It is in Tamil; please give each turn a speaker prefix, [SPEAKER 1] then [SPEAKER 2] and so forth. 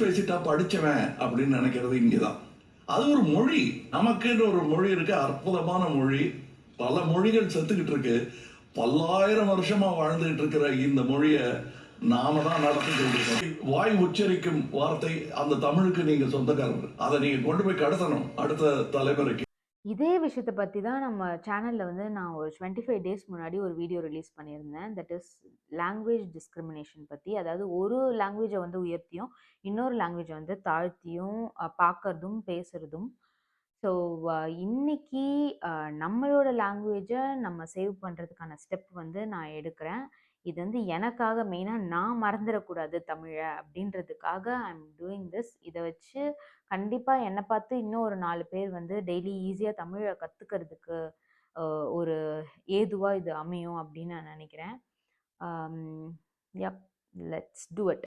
[SPEAKER 1] பேசிட்டா படிச்சவன் அப்படின்னு நினைக்கிறது இங்கதான். அது ஒரு மொழி, நமக்குன்னு ஒரு மொழி இருக்கு, அற்புதமான மொழி. பல மொழிகள் செத்துக்கிட்டு இருக்கு. பல்லாயிரம் வருஷமா வாழ்ந்துகிட்டு இருக்கிற இந்த மொழியை நாம தான் நடத்தி கொண்டிருக்கோம். வாய் உச்சரிக்கும் வார்த்தை அந்த தமிழுக்கு நீங்க சொந்தக்காரர். அதை நீங்க கொண்டு போய் கடத்தணும் அடுத்த தலைமுறைக்கு.
[SPEAKER 2] இதே விஷயத்தை பற்றி தான் நம்ம சேனலில் வந்து நான் ஒரு 25 டேஸ் முன்னாடி ஒரு வீடியோ ரிலீஸ் பண்ணியிருந்தேன். தட் இஸ் லாங்குவேஜ் டிஸ்கிரிமினேஷன் பற்றி. அதாவது ஒரு லாங்குவேஜை வந்து உயர்த்தியும் இன்னொரு லாங்குவேஜை வந்து தாழ்த்தியும் பார்க்கறதும் பேசுகிறதும். ஸோ இன்னைக்கு நம்மளோட லாங்குவேஜை நம்ம சேவ் பண்ணுறதுக்கான ஸ்டெப் வந்து நான் எடுக்கிறேன். இது வந்து எனக்காக மெயினாக நான் மறந்துடக்கூடாது தமிழை அப்படின்றதுக்காக ஐ எம் டூயிங் திஸ். இதை வச்சு கண்டிப்பாக என்னை பார்த்து இன்னும் ஒரு 4 பேர் வந்து டெய்லி ஈஸியாக தமிழை கற்றுக்கிறதுக்கு ஒரு ஏதுவாக இது அமையும் அப்படின்னு நான் நினைக்கிறேன். Yup, let's do it.